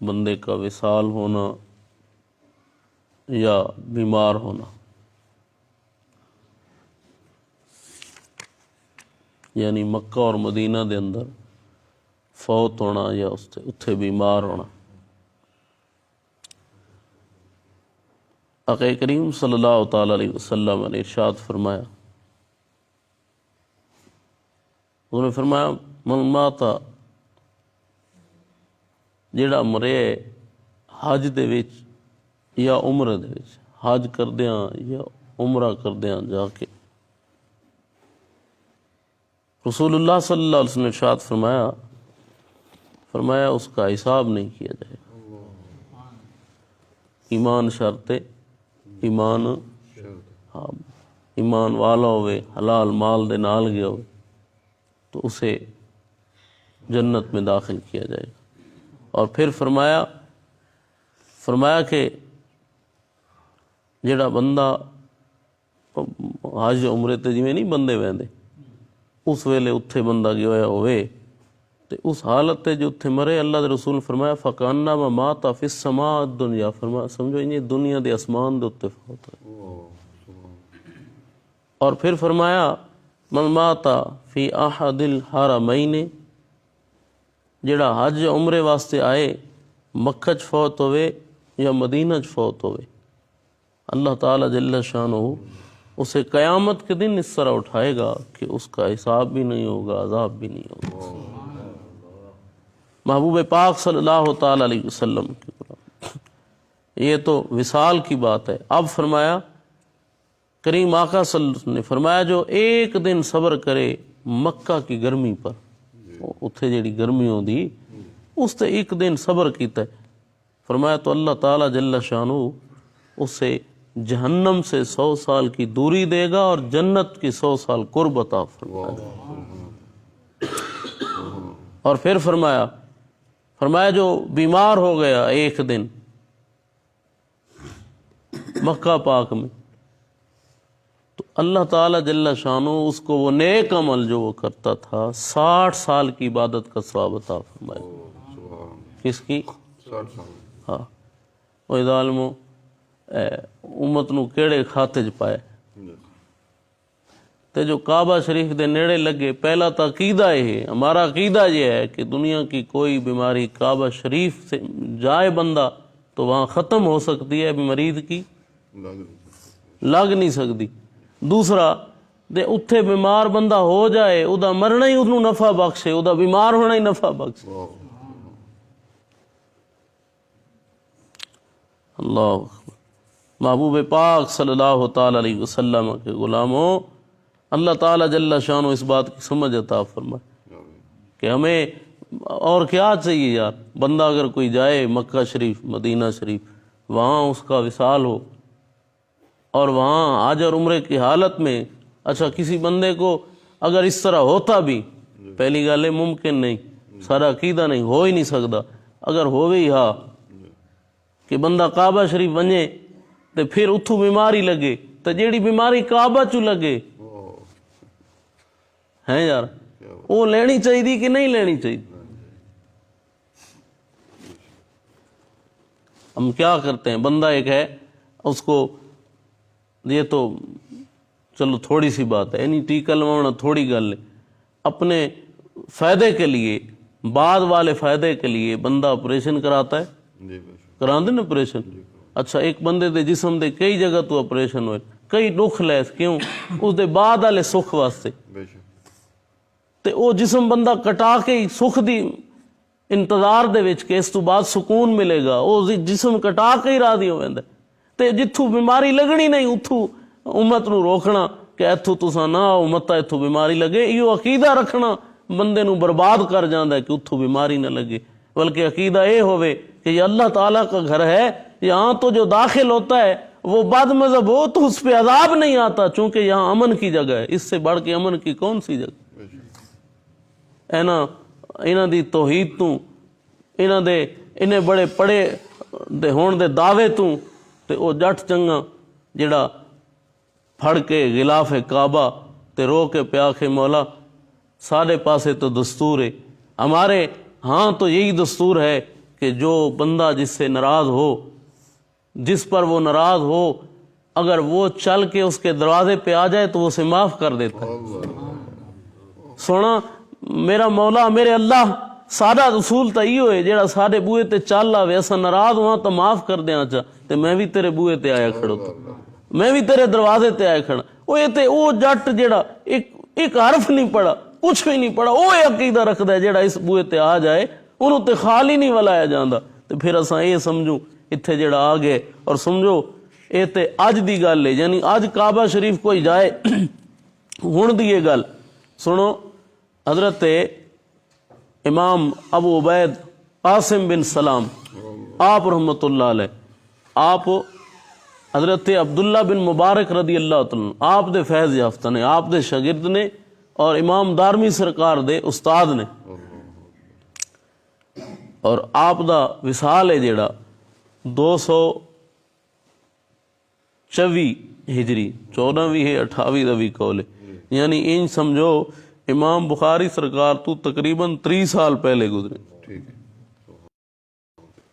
بندے کا وصال ہونا یا بیمار ہونا، یعنی مکہ اور مدینہ دے اندر فوت ہونا یا اتھے بیمار ہونا۔ آقا کریم صلی اللہ تعالی علیہ وسلم نے ارشاد فرمایا، انہوں نے فرمایا من مات، جیڑا مرے حج دے وچ یا عمرہ دے وچ، حج کردیاں یا عمرہ کردیاں جا کے، رسول اللہ صلی اللہ علیہ وسلم نے ارشاد فرمایا اس کا حساب نہیں کیا جائے گا۔ ایمان شرط ہے، ایمان ہاں ایمان والا ہوئے، حلال مال دے نال گیا ہوئے تو اسے جنت میں داخل کیا جائے گا۔ اور پھر فرمایا کہ جڑا بندہ حج عمرے تے جویں نہیں بندے ویندے، اس ویلے اتھے بندہ گیا ہوا ہوئے تے اس حالت تے جو اتھے مرے، اللہ دے رسول فرمایا فَكَأَنَّمَا مَاتَ فِي السَّمَاءِ الدُّنْيَا، فرمایا سمجھو یہ دنیا دے آسمان دے اتنے فوت ہے۔ اور پھر فرمایا من مات فی احد الحرمین، جڑا حج عمرے واسطے آئے مکہ چ فوت ہوئے یا مدینہ چ فوت ہوئے، اللہ تعالیٰ جل شانہ اسے قیامت کے دن اس طرح اٹھائے گا کہ اس کا حساب بھی نہیں ہوگا، عذاب بھی نہیں ہوگا۔ محبوب پاک صلی اللہ تعالیٰ علیہ وسلم کی یہ تو وصال کی بات ہے۔ اب فرمایا کریم آقا صلی اللہ علیہ وسلم نے فرمایا جو ایک دن صبر کرے مکہ کی گرمی پر، اتھے جیڑی گرمی ہوندی اس تے ایک دن صبر کیتا ہے، فرمایا تو اللہ تعالیٰ جل شانہ اسے جہنم سے 100 سال کی دوری دے گا اور جنت کی 100 سال قرب عطا فرمائے گا۔ اور پھر فرمایا جو بیمار ہو گیا ایک دن مکہ پاک میں، تو اللہ تعالیٰ جل شانہ اس کو وہ نیک عمل جو وہ کرتا تھا 60 سال کی عبادت کا ثواب عطا فرمائے گا۔ کس کی؟ 60 سال۔ ہاں وہ ظالمو امت نو کیڑے کھاتے چ پائے تے جو کعبہ شریف دے نیڑے لگے، پہلا تو عقیدہ ہے، ہمارا عقیدہ یہ ہے کہ دنیا کی کوئی بیماری کعبہ شریف سے جائے بندہ تو وہاں ختم ہو سکتی ہے، مریض کی لگ نہیں سکتی۔ دوسرا دے اتھے بیمار بندہ ہو جائے، ادا مرنا ہی انہوں نفع بخشے، ادا بیمار ہونا ہی نفع بخشے۔ اللہ محبوب پاک صلی اللہ تعالیٰ علیہ وسلم کے غلاموں، اللہ تعالیٰ جل شانہ اس بات کی سمجھ عطا فرمائے کہ ہمیں اور کیا چاہیے یار۔ بندہ اگر کوئی جائے مکہ شریف مدینہ شریف، وہاں اس کا وصال ہو اور وہاں حج اور عمرے کی حالت میں، اچھا کسی بندے کو اگر اس طرح ہوتا بھی، پہلی گل ہے ممکن نہیں، سارا عقیدہ نہیں، ہو ہی نہیں سکتا، اگر ہوئے ہی ہاں کہ بندہ کعبہ شریف ونجے تے پھر اتھو بیماری لگے تو جیڑی بیماری کعبہ چو لگے ہیں یار، وہ لینی چاہیے کہ نہیں لینی چاہیے؟ ہم کیا کرتے ہیں، بندہ ایک ہے اس کو، یہ تو چلو تھوڑی سی بات ہے، یعنی ٹیکہ لگوانا تھوڑی گل ہے، اپنے فائدے کے لیے، بعد والے فائدے کے لیے بندہ آپریشن کراتا ہے، کراندے نا آپریشن۔ اچھا ایک بندے دے جسم دے کئی جگہ تو آپریشن ہوئے، کئی دکھ لے، کیوں؟ اس دے بعد والے سکھ واسطے، تے او جسم بندہ کٹا کے سکھ دی انتظار دے وچ کہ اس تو بعد سکون ملے گا، او جسم کٹا کے ہی راضی ہو ویندا تے جتھوں بیماری لگنی نہیں اتھوں امت نو روکنا کہ اتھوں تساں نہ آؤ، متا اتھوں بیماری لگے، یہ عقیدہ رکھنا بندے نو برباد کر جاندا ہے کہ اتھوں بیماری نہ لگے، بلکہ عقیدہ یہ ہوئے کہ یہ اللہ تعالیٰ کا گھر ہے، یہاں تو جو داخل ہوتا ہے وہ بد مذہب ہو تو اس پہ عذاب نہیں آتا، چونکہ یہاں امن کی جگہ ہے، اس سے بڑھ کے امن کی کون سی جگہ؟ انہاں دی توحید تو، انہیں بڑے پڑے دے ہون دے دعوے تو تے او جٹ چنگا جڑا پھڑ کے غلاف کعبہ تے رو کے پیا کے مولا سارے پاسے تو دستور ہے ہمارے، ہاں تو یہی دستور ہے کہ جو بندہ جس سے ناراض ہو، جس پر وہ ناراض ہو، اگر وہ چل کے اس کے دروازے پہ آ جائے تو وہ اسے معاف کر دیتا ہے۔ سونا میرا مولا میرے اللہ سارا رسول تو یہ ہوئے جیڑا سارے بوئے تے چل آوے، ایسا ناراض ہوا تو معاف کر دیاں چا تے میں بھی تیرے بوئے تے آیا کھڑو تو میں بھی تیرے دروازے تے آیا کھڑا۔ وہ جٹ جیڑا ایک حرف نہیں پڑا، کچھ بھی نہیں پڑا، وہ عقیدہ رکھدا ہے جیڑا اس بوئے تے آ جائے انہوں تے خالی نہیں ولایا جاندا۔ تے پھر اساں یہ سمجھوں اتھے جیڑا آ گئے، اور سمجھو یہ تے اج دی گل ہے، یعنی اج کعبہ شریف کوئی جائے ہن دی یہ گل سنو۔ حضرت امام ابو عبید قاسم بن سلام آپ رحمۃ اللہ علیہ، آپ حضرت عبداللہ بن مبارک رضی اللہ تعالیٰ آپ دے فیض یافتہ نے، آپ دے شاگرد نے، اور امام دارمی سرکار دے استاد نے، اور آپ دا وصال ہے جیڑا 224 ہجری 14ویں ہے 28 دا بھی قول ہے، یعنی ان سمجھو امام بخاری سرکار تو تقریباً 30 سال پہلے گزرے۔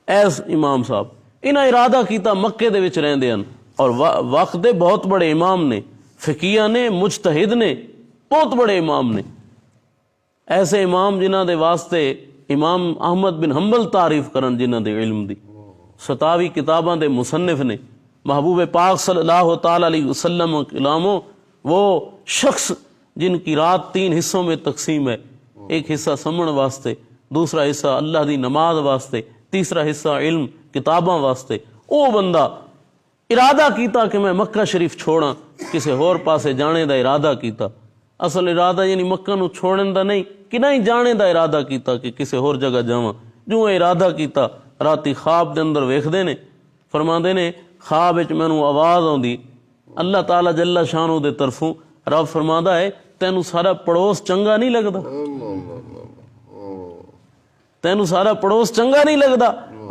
ایس امام صاحب انہاں ارادہ کیتا مکے دے وچ رہندے ہن، اور وقت دے بہت بڑے امام نے، فقیہ نے، مجتہد نے، بہت بڑے امام نے، ایسے امام جنہاں دے واسطے امام احمد بن حنبل تعریف کرن، جنہاں دے علم دی 27 کتاباں دے مصنف نے، محبوب پاک صلی اللہ تعالی علیہ وسلم کلاموں، وہ شخص جن کی رات 3 حصوں میں تقسیم ہے، ایک حصہ سمن واسطے، دوسرا حصہ اللہ دی نماز واسطے، تیسرا حصہ علم کتاباں واسطے، او بندہ ارادہ کیتا کہ میں مکہ شریف چھوڑاں، کسے ہور پاسے جانے دا ارادہ کیتا۔ اصل ارادہ یعنی مکہ نو چھوڑن دا نہیں، کہ نہیں جانے دا ارادہ کیتا کہ کسے ہور جگہ جاواں۔ جو ارادہ کیتا راتی خواب دے اندر ویکھدے نے، فرماندے نے خواب وچ مینوں آواز آوندی اللہ تعالی جل شانہ دے طرفوں، رب فرماندا ہے تینوں سارا پڑوس چنگا نہیں لگدا، تینوں سارا پڑوس چنگا نہیں لگدا۔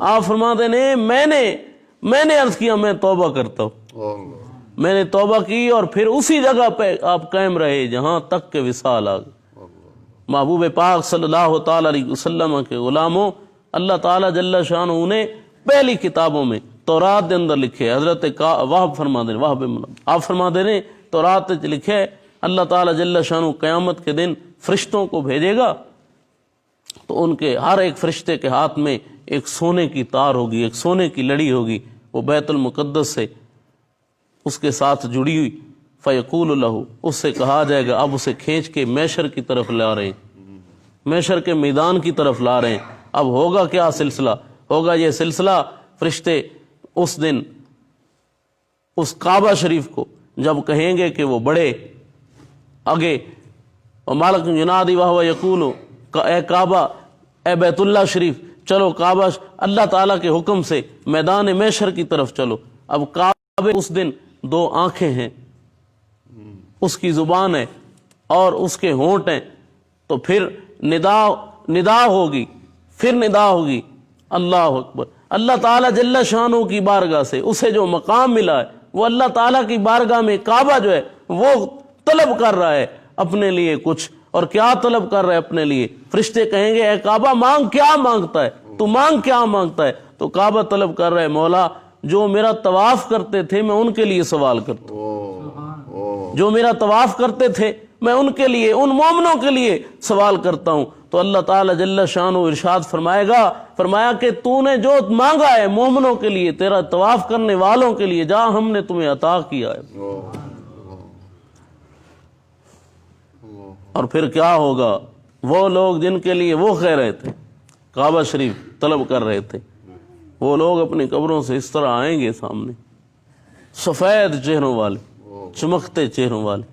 آپ فرماتے نے میں نے عرض کیا میں توبہ کرتا ہوں، میں نے توبہ کی، اور پھر اسی جگہ پہ آپ قائم رہے جہاں تک کہ وصال آ گئے۔ محبوب پاک صلی اللہ تعالی علیہ وسلم کے غلاموں، اللہ تعالی جل شانہ نے پہلی کتابوں میں تورات دے اندر لکھے، حضرت وہب فرماتے ہیں، وہب آپ فرماتے ہیں تورات وچ لکھے اللہ تعالی جل شانہ قیامت کے دن فرشتوں کو بھیجے گا تو ان کے ہر ایک فرشتے کے ہاتھ میں ایک سونے کی تار ہوگی، ایک سونے کی لڑی ہوگی، وہ بیت المقدس سے اس کے ساتھ جڑی ہوئی، فیقول لہ، اس سے کہا جائے گا اب اسے کھینچ کے میشر کی طرف لا رہے ہیں، میشر کے میدان کی طرف لا رہے ہیں۔ اب ہوگا کیا سلسلہ؟ ہوگا یہ سلسلہ، فرشتے اس دن اس کعبہ شریف کو جب کہیں گے کہ وہ بڑے آگے، مالک ینادی وہو یقول، اے کعبہ، اے بیت اللہ شریف، چلو کعبہ اللہ تعالیٰ کے حکم سے میدان محشر کی طرف چلو۔ اب کعبہ اس دن 2 آنکھیں ہیں، اس کی زبان ہے اور اس کے ہونٹ ہیں، تو پھر ندا ہوگی، پھر ندا ہوگی اللہ اکبر، اللہ تعالیٰ جل شانہ کی بارگاہ سے اسے جو مقام ملا ہے، وہ اللہ تعالیٰ کی بارگاہ میں کعبہ جو ہے وہ طلب کر رہا ہے اپنے لیے کچھ، اور کیا طلب کر رہا ہے اپنے لیے؟ فرشتے کہیں گے اے کعبہ مانگ، کیا مانگتا ہے تو؟ مانگ کیا مانگتا ہے؟ تو کعبہ طلب کر رہا ہے مولا جو میرا طواف کرتے تھے میں ان کے لیے سوال کرتا ہوں، جو میرا طواف کرتے تھے میں ان کے لیے، ان مومنوں کے لیے سوال کرتا ہوں۔ تو اللہ تعالیٰ جل شانہ ارشاد فرمائے گا، فرمایا کہ تو نے جو مانگا ہے مومنوں کے لیے، تیرا طواف کرنے والوں کے لیے، جا ہم نے تمہیں عطا کیا ہے۔ اور پھر کیا ہوگا؟ وہ لوگ جن کے لیے وہ کہہ رہے تھے کعبہ شریف طلب کر رہے تھے، وہ لوگ اپنی قبروں سے اس طرح آئیں گے سامنے، سفید چہروں والے، چمکتے چہروں والے،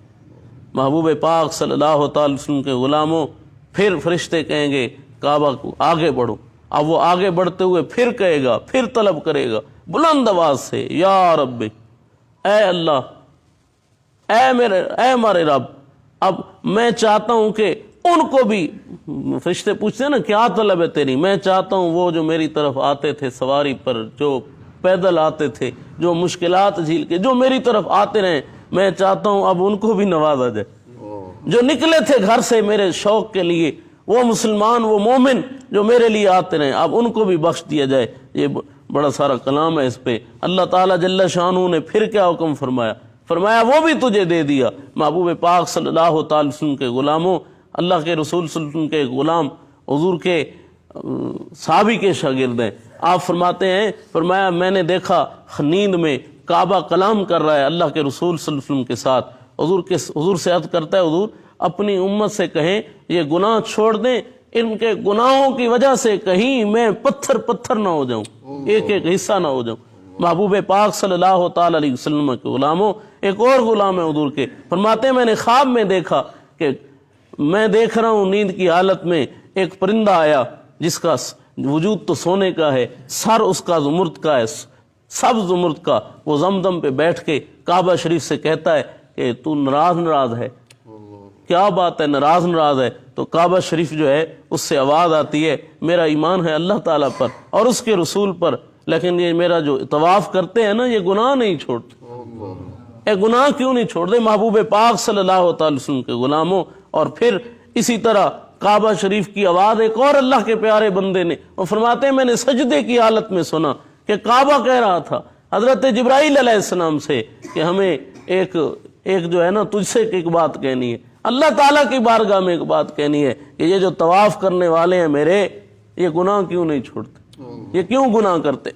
محبوب پاک صلی اللہ تعالی وسلم کے غلاموں۔ پھر فرشتے کہیں گے کعبہ کو آگے بڑھو۔ اب وہ آگے بڑھتے ہوئے پھر کہے گا، پھر طلب کرے گا بلند آواز سے، یا رب، اے اللہ، اے ہمارے رب، اب میں چاہتا ہوں کہ ان کو بھی، فرشتے پوچھتے ہیں نا کیا طلب ہے تیری؟ میں چاہتا ہوں وہ جو میری طرف آتے تھے سواری پر، جو پیدل آتے تھے، جو مشکلات جھیل کے جو میری طرف آتے رہے، میں چاہتا ہوں اب ان کو بھی نوازا جائے۔ جو نکلے تھے گھر سے میرے شوق کے لیے، وہ مسلمان، وہ مومن جو میرے لیے آتے رہیں، اب ان کو بھی بخش دیا جائے۔ یہ بڑا سارا کلام ہے اس پہ۔ اللہ تعالیٰ جل شانہ نے پھر کیا حکم فرمایا؟ فرمایا وہ بھی تجھے دے دیا۔ محبوب پاک صلی اللہ تعالی وسلم کے غلاموں، اللہ کے رسول صلی اللہ علیہ وسلم کے غلام، حضور کے صحابی کے شاگرد ہیں۔ آپ فرماتے ہیں، فرمایا میں نے دیکھا نیند میں کعبہ کلام کر رہا ہے اللہ کے رسول صلی اللہ علیہ وسلم کے ساتھ۔ حضور سے عرض کرتا ہے، حضور اپنی امت سے کہیں یہ گناہ چھوڑ دیں، ان کے گناہوں کی وجہ سے کہیں میں پتھر نہ ہو جاؤں، ایک ایک حصہ نہ ہو جاؤں۔ محبوب پاک صلی اللہ تعالی علیہ وسلم کے غلاموں، ایک اور غلام ہے حضور کے، فرماتے ہیں میں نے خواب میں دیکھا کہ میں دیکھ رہا ہوں نیند کی حالت میں ایک پرندہ آیا جس کا وجود تو سونے کا ہے، سر اس کا زمرد کا ہے، سب زمرد کا، وہ زمزم پہ بیٹھ کے کعبہ شریف سے کہتا ہے کہ تو ناراض ہے، کیا بات ہے ناراض ہے؟ تو کعبہ شریف جو ہے اس سے آواز آتی ہے میرا ایمان ہے اللہ تعالیٰ پر اور اس کے رسول پر، لیکن یہ میرا جو طواف کرتے ہیں نا یہ گناہ نہیں چھوڑتے۔ اے گناہ کیوں نہیں چھوڑ دے محبوب پاک صلی اللہ تعالی وسلم کے غلاموں؟ اور پھر اسی طرح کعبہ شریف کی آواز ایک اور اللہ کے پیارے بندے نے، وہ فرماتے ہیں میں نے سجدے کی حالت میں سنا کہ کعبہ کہہ رہا تھا حضرت جبرائیل علیہ السلام سے کہ ہمیں ایک جو ہے نا تجھ سے ایک بات کہنی ہے، اللہ تعالیٰ کی بارگاہ میں ایک بات کہنی ہے کہ یہ جو طواف کرنے والے ہیں میرے، یہ گناہ کیوں نہیں چھوڑتے، یہ کیوں گناہ کرتے؟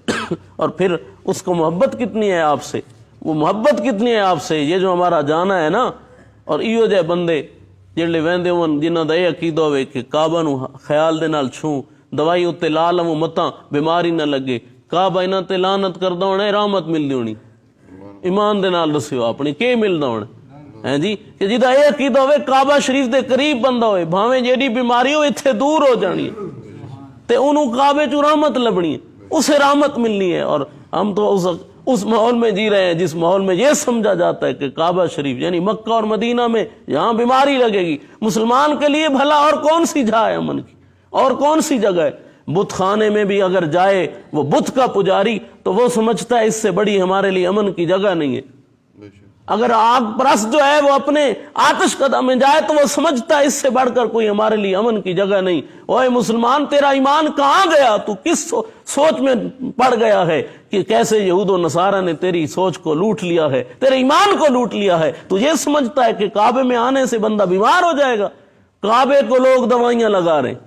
اور پھر اس کو محبت کتنی ہے آپ سے، وہ محبت کتنی ہے آپ سے، یہ جو ہمارا جانا ہے نا۔ اور ایو جے بندے جڑے ویندے ہون جنہاں دا یہ عقیدہ ہوئے کہ کعبہ نو خیال دے نال چھوں، دوائی اتے لا لوں متاں بیماری نہ لگے، کعبہ انہاں تے لعنت کردا ہونا رحمت ملدی ہونی، ایمان دے نال دسیو اپنی کی ملدا ہونا ہے جی، کہ جدا یہ عقیدہ ہوئے کعبہ شریف دے قریب بندہ ہوئے بھاویں جیڑی بیماری ہو اتھے دور ہو جانی ہے تے انہوں کعبے چوں رحمت لبنی ہے، اسے رحمت ملنی ہے۔ اور ہم تو اس ماحول میں جی رہے ہیں جس ماحول میں یہ سمجھا جاتا ہے کہ کعبہ شریف یعنی مکہ اور مدینہ میں یہاں بیماری لگے گی، مسلمان کے لیے بھلا اور کون سی جگہ ہے امن کی، اور کون سی جگہ ہے؟ بت خانے میں بھی اگر جائے وہ بت کا پجاری تو وہ سمجھتا ہے اس سے بڑی ہمارے لیے امن کی جگہ نہیں ہے۔ اگر آگ پرست جو ہے وہ اپنے آتش قدم میں جائے تو وہ سمجھتا ہے اس سے بڑھ کر کوئی ہمارے لیے امن کی جگہ نہیں۔ اوے مسلمان تیرا ایمان کہاں گیا؟ تو کس سوچ میں پڑ گیا ہے کہ کیسے یہود و نصارہ نے تیری سوچ کو لوٹ لیا ہے، تیرے ایمان کو لوٹ لیا ہے؟ تو یہ سمجھتا ہے کہ کعبے میں آنے سے بندہ بیمار ہو جائے گا؟ کعبے کو لوگ دوائیاں لگا رہے ہیں،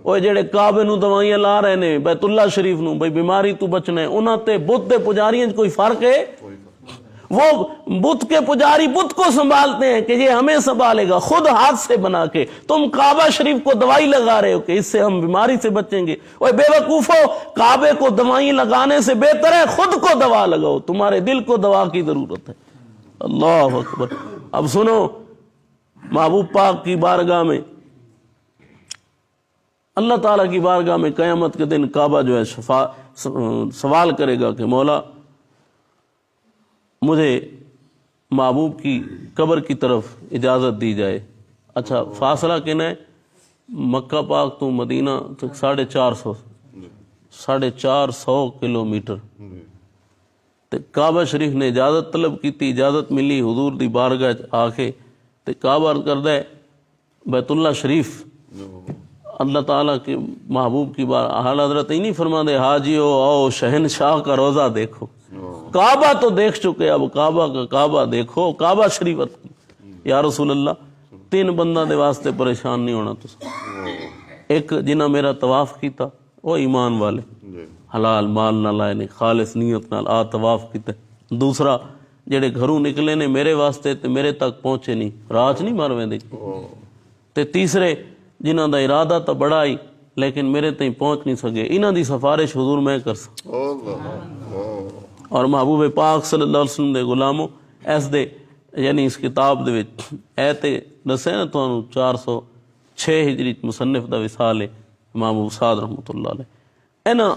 وہ جڑے کعبے نو دوائیاں لا رہے نے بیت اللہ شریف نو بھئی بیماری تو بچنا ہے، انہاں تے بت دے پجاریاں کوئی فرق ہے؟ وہ بت کے پجاری بت کو سنبھالتے ہیں کہ یہ ہمیں سنبھالے گا، خود ہاتھ سے بنا کے۔ تم کعبہ شریف کو دوائی لگا رہے ہو کہ اس سے ہم بیماری سے بچیں گے۔ اوے بے وقوفو، کعبے کو دوائی لگانے سے بہتر ہے خود کو دوا لگاؤ، تمہارے دل کو دوا کی ضرورت ہے۔ اللہ اکبر۔ اب سنو، محبوب پاک کی بارگاہ میں، اللہ تعالیٰ کی بارگاہ میں قیامت کے دن کعبہ جو ہے سوال کرے گا کہ مولا مجھے محبوب کی قبر کی طرف اجازت دی جائے۔ اچھا فاصلہ کتنا ہے؟ مکہ پاک تو مدینہ تک 450 کلومیٹر۔ تے کعبہ شریف نے اجازت طلب کی تھی، اجازت ملی حضور دی بارگاہ آ کے تے کعبہ کردہ ہے بیت اللہ شریف، اللہ تعالیٰ کے محبوب کی بار اعلیٰ حضرت ہی نہیں فرما دے حاجیو آؤ شہنشاہ کا روزہ دیکھو، کعبہ تو دیکھ چکے اب کعبہ کا کعبہ دیکھو، کعبہ شریف۔ یا رسول اللہ 3 بندہ دے واسطے پریشان نہیں ہونا تو، ایک جنہ میرا طواف کیتا وہ ایمان والے حلال مال نہ لائے نے خالص نیت نال آ طواف کیتا، دوسرا جڑے گھروں نکلے نے میرے واسطے تے میرے تک پہنچے نہیں، راج نہیں مرویں دے، تے تیسرے جنہ دا ارادہ تا بڑا ہی لیکن میرے تئیں پہنچ نہیں سکے، انہاں دی سفارش حضور میں کر سکتا۔ اور محبوب پاک صلی اللہ علیہ وسلم دے غلاموں ایس دے یعنی اس کتاب دے وچ ایتے دسے نا تانوں 406 ہجری مصنف دا وصال ہے امام ابو سعد رحمۃ اللہ علیہ، اے نا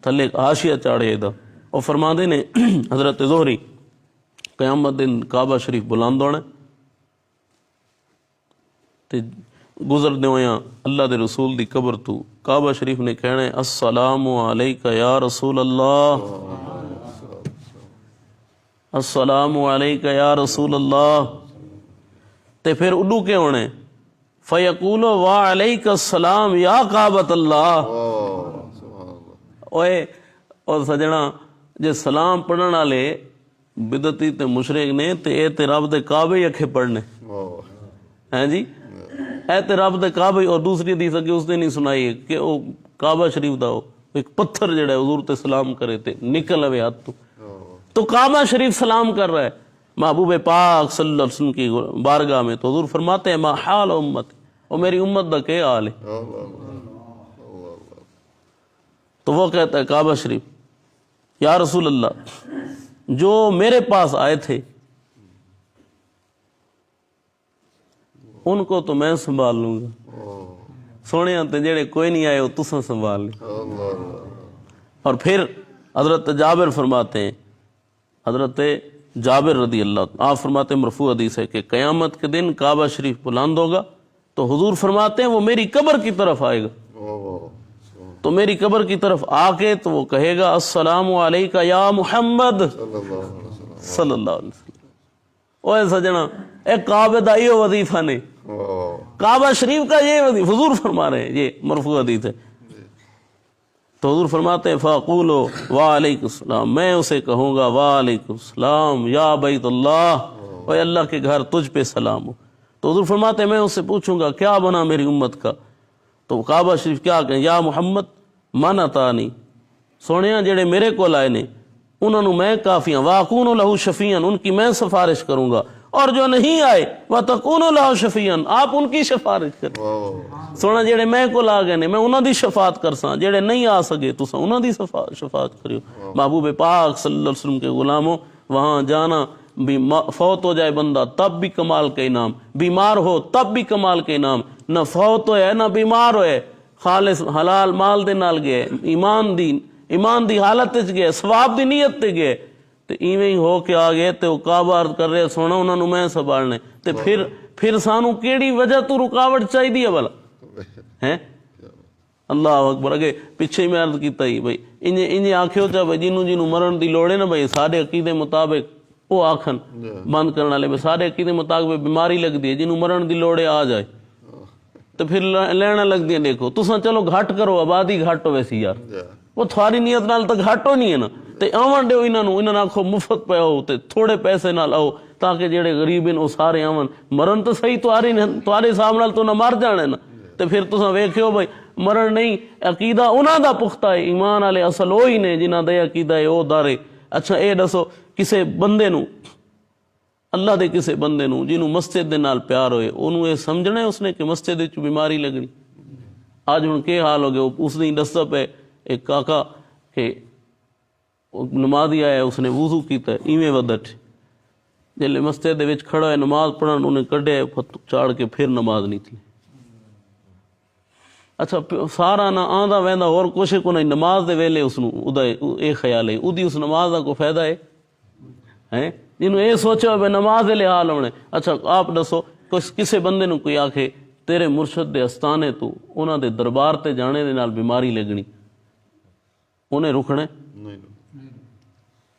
تھلے حاشیہ چاڑے دا اور فرماندے نے حضرت زہری قیامت دن کعبہ شریف بلند ہونا تے گزر دے ہویاں اللہ دے رسول دی قبر تو کعبہ شریف نے کہنا ہے السلام علیکہ یا رسول اللہ، السلام علیکہ یا رسول اللہ، تے پھر اڈو کے ہونے فیقول وعلیک السلام یا کعبۃ اللہ. اوئے اور سجنا جے سلام پڑھن والے بدعتی تے مشرک نے تے اے تے رب دے کعبے ہی اکھے پڑھنے ہیں جی. اے تے رب دے کعبے. اور دوسری حدیث اگے اس نے نہیں سنائی کہ او کعبہ شریف دا ایک پتھر جڑا ہے حضور تے سلام کرے تے نکل آوے ہاتھ تو کعبہ شریف سلام کر رہا ہے محبوب پاک صلی اللہ علیہ وسلم کی بارگاہ میں. تو حضور فرماتے ہیں ما حال امت, اور میری امت دا کیا حال ہے. تو وہ کہتا ہے کعبہ شریف یا رسول اللہ جو میرے پاس آئے تھے ان کو تو میں سنبھال لوں گا, سونے آتے جڑے کوئی نہیں آئے وہ تساں سنبھال لیں. اور پھر حضرت جابر فرماتے ہیں, حضرت جابر رضی اللہ آپ فرماتے ہیں مرفوع حدیث ہے کہ قیامت کے دن کعبہ شریف بلند ہوگا تو حضور فرماتے ہیں وہ میری قبر کی طرف آئے گا. تو میری قبر کی طرف آ کے تو وہ کہے گا السلام علیکہ یا محمد صلی اللہ علیہ وسلم. اوے سجنا اے کعبہ دا یہ وظیفہ نے, کعبہ شریف کا یہ وظیفہ حضور فرما رہے ہیں, یہ مرفوع حدیث ہے. تو حضور فرماتے ہیں فاقولو وعلیکم السلام, میں اسے کہوں گا وعلیکم السلام یا بیت اللہ, اے اللہ کے گھر تجھ پہ سلام ہو. تو حضور فرماتے ہیں میں اس سے پوچھوں گا کیا بنا میری امت کا, تو کعبہ شریف کیا کہیں یا محمد من اتانی, سونیا جڑے میرے کو آئے نے انہوں نے میں کافی ہوں, واکون لہو شفیعن ان کی میں سفارش کروں گا, اور جو نہیں آئے وتکون لہو شفیعن آپ ان کی سفارش کریں. سونا جڑے میں کو آ گئے نے میں انہوں دی شفاعت کرساں, جڑے نہیں آ سکے تو انہوں دی شفاعت کریو. محبوب پاک صلی اللہ علیہ وسلم کے غلاموں وہاں جانا, فوت ہو جائے بندہ تب بھی کمال کے انعام, بیمار ہو تب بھی کمال کے انعام, نہ فوت ہوئے نہ بیمار ہوئے خالص حلال مال دے نال گئے, ایمان دی حالت وچ گئے, ثواب دی نیت تے گئے, تے ایویں ہی ہو کے آ گئے تے وہ کعبہ عرض کر رہے سونا انہوں نے میں سنبھالنے. تے پھر سانو کیڑی وجہ تو رکاوٹ چاہیے بھلا ہیں. اللہ اکبر. اگے پیچھے میں عرض کیتا ہی بھائی انہیں آکھیو چا بھائی جنوں مرن دی لوڑ ہے نا بھائی سارے عقیدے مطابق وہ آکھن بند کرنے والے سارے عقیدے مطابق بیماری لگ دی ہے جنوں مرن دی لوڑ ہے آ جائے تو پھر لینا لگ دی. دیکھو تساں چلو گھٹ کرو آبادی گھٹ ہوئے سی یار, وہ تھوڑی نیت نال تو گھٹ ہو نہیں ہے نا, تے آون دیو انہاں آکھو مفت پہ آؤ تے تھوڑے پیسے نال آؤ تاکہ جڑے غریب ہیں وہ سارے آون. مرن تو صحیح تھوڑے حساب نال تو نہ مر جانے نا, تے پھر تساں ویکھیو بھائی مرن نہیں عقیدہ انہاں دا پختہ ہے, ایمان والے اصل وہی نے جنہاں دا عقیدہ ہے وہ دارے. اچھا اے دسو کسے بندے نو اللہ دے کسے بندے نو جنوں مسجد دے نال پیار ہوئے انہوں یہ سمجھنا ہے اس نے کہ مسجد وچ بیماری لگنی. آج ہن کے حال ہو گئے, اس نے دستا پہ ایک کاکا کہ نمازی آیا اس نے وضو کیتا ہے ایویں ودٹ جلے مسجد دے وچ کھڑا ہے نماز پڑھن انہیں کڈیا چاڑ کے پھر نماز نہیں تھی. اچھا سارا نہ آندا ویندا اور کچھ کو نہیں, نماز دے ویلے اس نو ادا اے خیال ہے اودی اس نماز دا کو فائدہ ہے ہیں جنوں اے سوچو بے نماز دے حال ہونے. اچھا آپ دسو کسے بندے نو کوئی آکھے تیرے مرشد دے استانے تو انہاں دے دربار تے جانے دے نال بیماری لگنی, انہیں رکھنے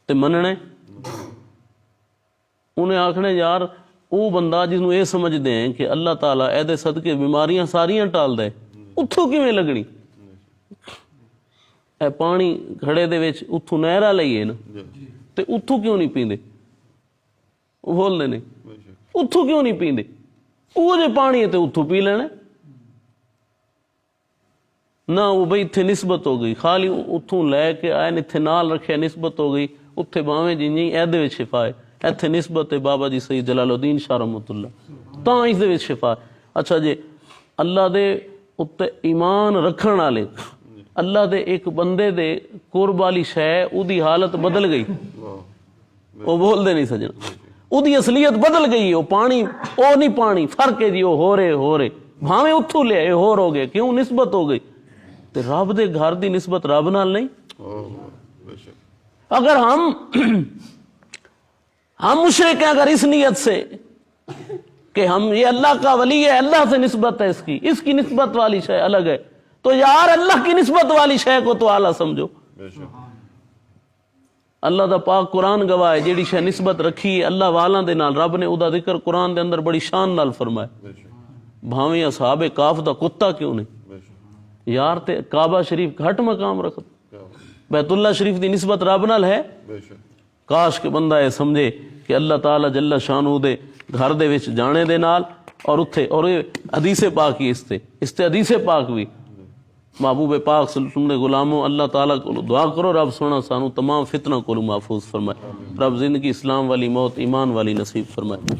تے مننے, انہیں آکھنے یار وہ بندہ جس نو اے سمجھ دے ہیں کہ اللہ تعالیٰ اے دے صدقے بیماریاں ساریاں ٹال دے, اتھوں کیویں لگنی. اے پانی گھڑے دے وچ اتھوں نہرا لئیے نا تے اتھوں کیوں نہیں پیندے, وہ بول دے نہیں اتھوں کیوں نہیں پیندے, وہ جے پانی ہے تے اتھوں پی لینے نہ. وہ بھئی اتھے نسبت ہو گئی خالی اتھوں لے کے آئے اتھے نال رکھے نسبت ہو گئی اتھے باویں جی نہیں ایدے وچ شفا ہے, ایتھے نسبت ہے بابا جی سید جلال الدین شاہ رحمۃ اللہ تاں اس دے وچ شفا ہے. اچھا جی اللہ دے اتے ایمان رکھن والے اللہ دے ایک بندے دے قرب والی شے او دی حالت بدل گئی, وہ بول دے نہیں سجنا او دی اصلیت بدل گئی, وہ پانی او نہیں پانی فرق ہے جی, وہ ہو رہے بھاویں اتھوں لے ہو گئے کیوں نسبت ہو گئی. تے رب دے گھر دی نسبت رب نال نہیں. اگر ہم مشرک ہیں اگر اس نیت سے کہ ہم یہ اللہ کا ولی ہے اللہ سے نسبت ہے اس کی نسبت والی شے الگ ہے, تو یار اللہ کی نسبت والی شے کو تو اعلیٰ سمجھو. اللہ دا پاک قرآن گواہ ہے جیڑی شے نسبت رکھی ہے اللہ والاں دے نال, رب نے او دا ذکر قرآن دے اندر بڑی شان نال فرمایا بھاویں اصحاب کاف دا کتا کیوں نہیں یار تے کعبہ شریف گھٹ مقام رکھت بیت اللہ شریف دی نسبت رب نال ہے کاش کہ بندہ یہ سمجھے کہ اللہ تعالیٰ جل شانہ دے گھر دے وچ جانے دے نال اور اتھے اور حدیث پاک ہی اس تے حدیث پاک بھی محبوب پاک صلی اللہ علیہ وسلم نے غلاموں اللہ تعالیٰ کو دعا کرو رب سونا سانو تمام فتنہ کو محفوظ فرمائے رب زندگی اسلام والی موت ایمان والی نصیب فرمائے